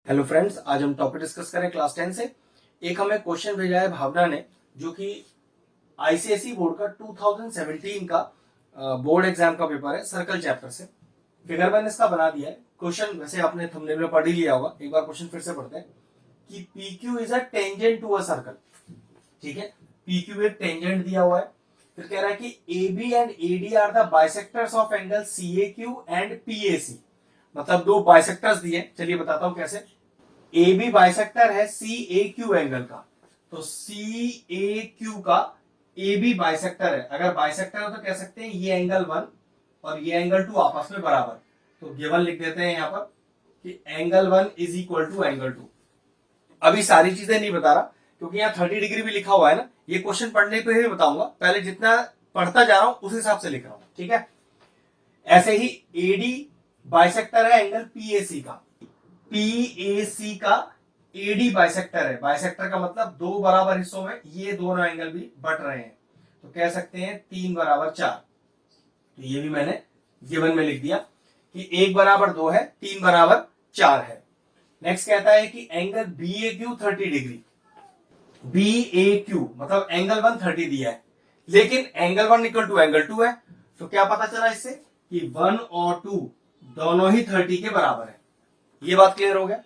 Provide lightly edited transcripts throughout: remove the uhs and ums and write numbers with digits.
Hello friends, आज हम topic discuss करें क्लास 10 से। एक हमें क्वेश्चन भेजा है भावना ने, जो कि आईसीएसई बोर्ड का 2017 का बोर्ड एग्जाम का पेपर है, सर्कल चैप्टर से। फिगर मैंने इसका बना दिया है। क्वेश्चन वैसे आपने थंबनेल में पढ़ ही लिया होगा, एक बार क्वेश्चन फिर से पढ़ते हैं कि PQ is a tangent to a circle. ठीक है, PQ एक टेंजेंट दिया हुआ है। फिर कह रहा है कि AB and AD are the bisectors of angle CAQ and PAC। मतलब दो बाइसेक्टर्स दिए, चलिए बताता हूं कैसे। ए बी बाइसेक्टर है सी ए क्यू एंगल का, तो सी ए क्यू का ए बी बाइसेक्टर है। अगर बाइसेक्टर है तो कह सकते हैं ये एंगल 1 और ये एंगल 2 आपस में बराबर। तो गिवन लिख देते हैं यहां पर कि angle 1 is equal to angle 2। अभी सारी चीजें नहीं बता रहा क्योंकि यहाँ 30 डिग्री भी लिखा हुआ है ना, ये क्वेश्चन पढ़ने पे ही बताऊंगा। पहले जितना पढ़ता जा रहा हूं उस हिसाब से लिख रहा हूं, ठीक है। ऐसे ही एडी बाइसेक्टर है एंगल पीएसी का, पीएसी का एडी बाइसेक्टर है। बाइसेक्टर का मतलब दो बराबर हिस्सों में ये दोनों एंगल भी बट रहे हैं, तो कह सकते हैं 3 बराबर 4। तो ये भी मैंने गिवन में लिख दिया कि 1 बराबर 2 है, 3 बराबर 4 है। नेक्स्ट कहता है कि एंगल बी ए क्यू 30 डिग्री। बी ए क्यू मतलब एंगल 1 30 दिया है, लेकिन एंगल 1 इक्वल टू एंगल 2 है। तो क्या पता चला इससे कि 1 और 2 दोनों ही 30 के बराबर है। ये बात क्लियर हो गया।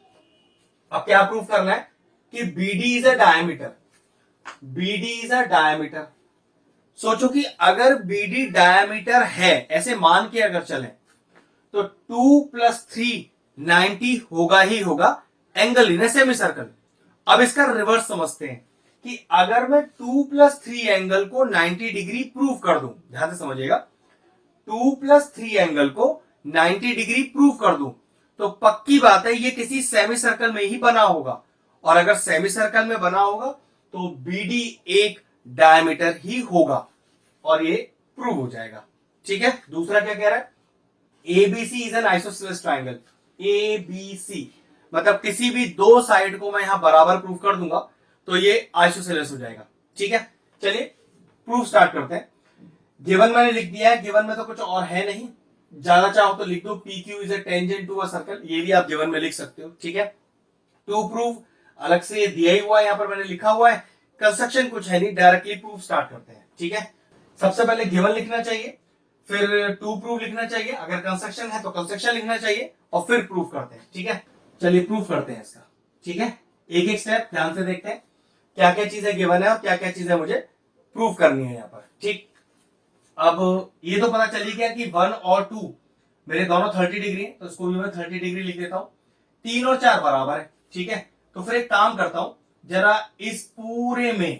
अब क्या प्रूफ करना है कि BD is a diameter. BD is a diameter. सोचो कि अगर BD डायमीटर है, ऐसे मान के अगर चले तो 2 प्लस 3 90 होगा ही होगा एंगल इन सेमी सर्कल। अब इसका रिवर्स समझते हैं कि अगर मैं 2 प्लस 3 एंगल को 90 डिग्री प्रूव कर दूं, ध्यान से समझिएगा, 2 प्लस 3 एंगल को 90 डिग्री प्रूव कर दूं तो पक्की बात है ये किसी सेमी सर्कल में ही बना होगा। और अगर सेमी सर्कल में बना होगा तो BD एक डायमीटर ही होगा और ये प्रूव हो जाएगा। ठीक है, दूसरा क्या कह रहा है, ABC is an isosceles triangle. ABC मतलब किसी भी दो साइड को मैं यहां बराबर प्रूव कर दूंगा तो ये आइसोसेलेस हो जाएगा। ठीक है, चलिए प्रूफ स्टार्ट करते हैं। गिवन मैंने लिख दिया है, गिवन में तो कुछ और है नहीं, ज्यादा चाहो तो लिख दो PQ is a tangent to a circle, ये भी आप गिवन में लिख सकते हो। ठीक है, टू प्रूफ अलग से दिया ही हुआ है, यहां पर मैंने लिखा हुआ है। कंस्ट्रक्शन कुछ है नहीं, डायरेक्टली प्रूफ स्टार्ट करते हैं। ठीक है, सबसे पहले गिवन लिखना चाहिए, फिर टू प्रूफ लिखना चाहिए, अगर कंस्ट्रक्शन है तो कंस्ट्रक्शन लिखना चाहिए और फिर प्रूफ करते हैं। ठीक है, चलिए प्रूफ करते हैं इसका। ठीक है, एक एक स्टेप ध्यान से देखते हैं क्या क्या चीजें गिवन है और क्या क्या चीजें मुझे प्रूफ करनी है यहां पर। ठीक, अब ये तो पता चली गया कि 1 और 2 मेरे दोनों 30 डिग्री है, तो इसको भी मैं 30 डिग्री लिख देता हूं। 3 और 4 बराबर है। ठीक है, तो फिर एक काम करता हूं, जरा इस पूरे में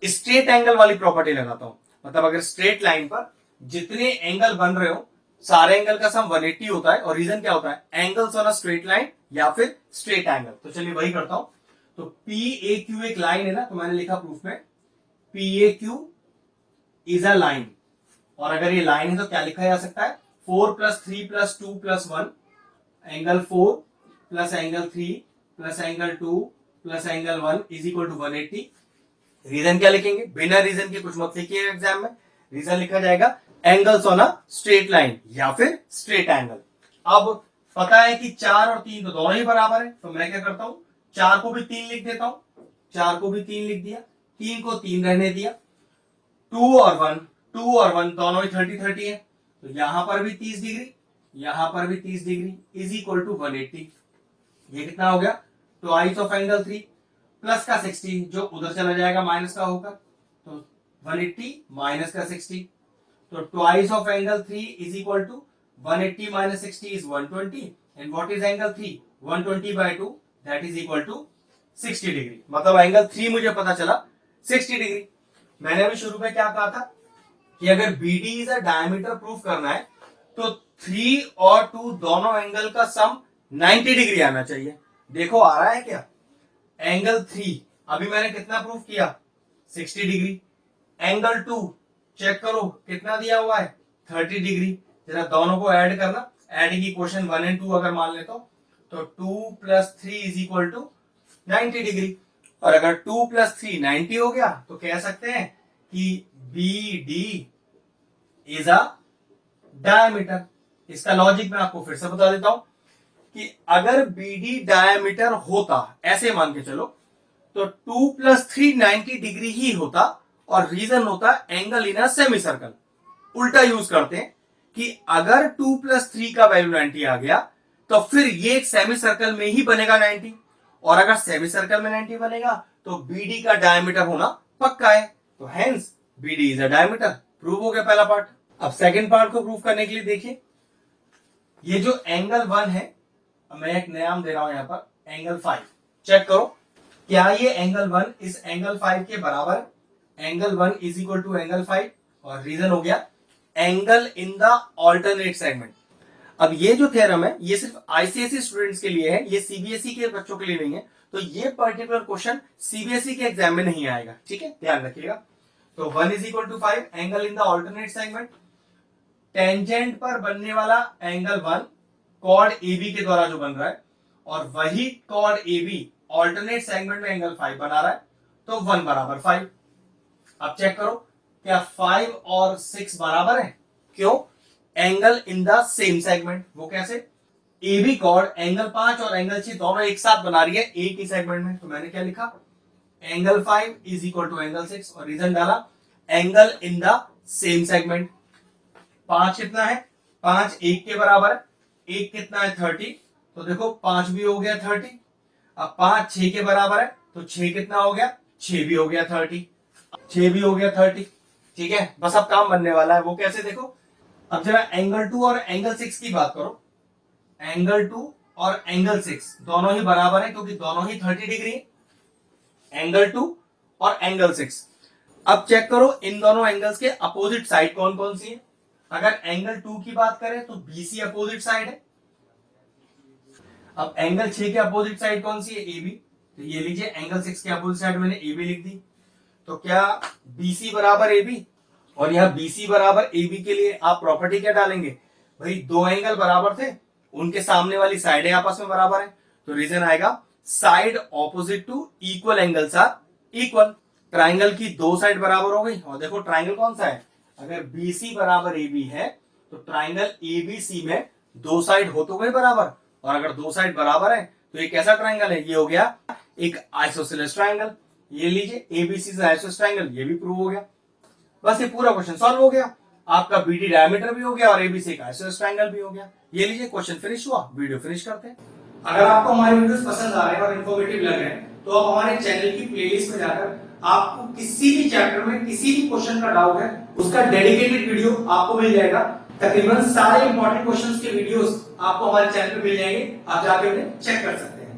स्ट्रेट एंगल वाली प्रॉपर्टी लगाता हूं। मतलब अगर स्ट्रेट लाइन पर जितने एंगल बन रहे हो सारे एंगल का सम 180 होता है, और रीजन क्या होता है, angles on a straight line या फिर स्ट्रेट एंगल। तो चलिए वही करता हूं। तो PAQ एक लाइन है ना, तो मैंने लिखा प्रूफ में PAQ इज अ लाइन। और अगर ये लाइन है तो क्या लिखा जा सकता है, 4 plus 3 plus 2 plus 1 angle 4 plus angle 3 plus angle 2 plus angle 1 is equal to 180। Reason क्या लिखेंगे, बिना रीजन के कुछ मत लिखिए एग्जाम में। रीजन लिखा जाएगा angles on a straight line या फिर स्ट्रेट एंगल। अब पता है कि 4 और 3 तो दोनों ही बराबर है, तो मैं क्या करता हूं, 4 को भी 3 लिख देता हूं। 4 को भी 3 लिख दिया, 3 को 3 रहने दिया। 2 और 1 दोनों ही 30 है, तो यहां पर भी 30 डिग्री, यहां पर भी 30 डिग्री इज इक्वल टू 180। ये कितना हो गया, ट्वाइस ऑफ एंगल 3 प्लस का 60 जो उधर चला जाएगा माइनस का होकर, तो 180 माइनस का 60, तो twice of angle 3 is equal to 180 minus 60 is 120 and what is angle 3, 120 by 2 that is equal to 60 degree. मतलब एंगल 3 मुझे पता चला 60 डिग्री। मैंने अभी शुरू में क्या कहा था कि अगर BD is a diameter proof करना है तो 3 और 2 दोनों एंगल का सम 90 डिग्री आना चाहिए। देखो आ रहा है क्या, एंगल 3 अभी मैंने कितना प्रूफ किया, 60 डिग्री। एंगल 2 चेक करो कितना दिया हुआ है, 30 डिग्री। जरा दोनों को ऐड करना, ऐड की क्वेश्चन 1 एंड 2 अगर मान लेता हूं तो 2 plus 3 is equal to 90 degree. और अगर 2 प्लस 3 90 हो गया तो कह सकते हैं कि BD इज अ डायमीटर। इसका लॉजिक मैं आपको फिर से बता देता हूं कि अगर बीडी डायमीटर होता, ऐसे मान के चलो, तो 2 + 3 90 डिग्री ही होता और रीजन होता angle in a semi circle. उल्टा यूज करते हैं कि अगर 2 + 3 का वैल्यू 90 आ गया तो फिर ये एक सेमी सर्कल में ही बनेगा 90, और अगर सेमी सर्कल में 90 बनेगा तो बीडी का डायमीटर होना पक्का है, तो hence BD is a diameter. Prove हो गया पहला पार्ट। अब सेकंड पार्ट को प्रूव करने के लिए देखिए, ये जो एंगल 1 है, मैं एक नाम दे रहा हूं यहां पर, एंगल 5। चेक करो क्या ये एंगल 1 इस एंगल 5 के बराबर है। Angle 1 is equal to angle 5, और रीजन हो गया angle in the alternate segment. अब ये जो थ्योरम है ये सिर्फ आईसीएसई स्टूडेंट्स के लिए है, ये सीबीएसई के बच्चों के लिए नहीं है, तो ये पर्टिकुलर क्वेश्चन सीबीएसई के एग्जाम में नहीं आएगा, ठीक है, ध्यान रखिएगा। तो 1 is equal to 5, angle in the alternate segment, tangent पर बनने वाला एंगल 1 कॉर्ड AB के द्वारा जो बन रहा है, और वही कॉर्ड AB ऑल्टरनेट सेगमेंट में एंगल 5 बना रहा है, तो 1 बराबर 5। अब चेक करो क्या 5 और 6 बराबर है? क्यों? Angle in the same segment. वो कैसे? AB कॉर्ड एंगल 5 और एंगल 6 दोनों एक साथ बना रही है एक ही सेगमेंट में, तो मैंने क्या लिखा, angle 5 is equal to angle 6, और रीजन डाला angle in the same segment. 5 कितना है? 5 1 के बराबर है, 1 कितना है? 30, तो देखो 5 भी हो गया 30। अब 5 6 के बराबर है, तो 6 कितना हो गया? 6 भी हो गया 30, 6 भी हो गया 30, ठीक है। बस अब काम बनने वाला है, वो कैसे देखो। अब जरा एंगल 2 और एंगल 6 की बात करो। एंगल 2 और एंगल 6 दोनों ही बराबर है क्योंकि दोनों ही 30 डिग्री है, एंगल 2 और एंगल 6। अब चेक करो इन दोनों एंगल्स के अपोजिट साइड कौन कौन सी है। अगर एंगल 2 की बात करें तो BC अपोजिट साइड है। अब एंगल 6 के अपोजिट साइड कौन सी है? AB। तो ये लीजिए एंगल 6 के अपोजिट साइड मैंने AB लिख दी। तो क्या BC बराबर AB, और यहां BC बराबर AB के लिए आप प्रॉपर्टी क्या डालेंगे? भाई दो एंगल बराबर थे, उनके सामने वाली साइडें आपस में बराबर है, तो रीजन आएगा side opposite to equal angles are equal. Triangle की दो साइड बराबर हो गई, और देखो ट्राइंगल कौन सा है, अगर BC बराबर AB है तो ट्राइंगल ABC में दो साइड हो तो गए बराबर, और अगर दो साइड बराबर है तो ये कैसा ट्राइंगल है? ये हो गया एक आइसोसेलेस ट्राइंगल। ये लीजिए ABC इज आइसोसेलेस ट्राइंगल, ये भी प्रूव हो गया। बस ये पूरा क्वेश्चन सॉल्व हो गया, आपका BD डायमीटर भी हो गया और ABC एक आइसोसेलेस ट्राइंगल भी हो गया। ये लीजिए क्वेश्चन फिनिश हुआ, वीडियो फिनिश करते हैं। अगर आपको हमारे वीडियोस पसंद आ रहे हैं और इन्फॉर्मेटिव लग रहे हैं तो आप हमारे चैनल की प्लेलिस्ट में जाकर आपको किसी भी चैप्टर में किसी भी क्वेश्चन का डाउट है उसका डेडिकेटेड वीडियो आपको मिल जाएगा। तकरीबन सारे इंपॉर्टेंट क्वेश्चंस के वीडियोस आपको हमारे चैनल पे मिल जाएंगे, आप जाके उन्हें चेक कर सकते हैं।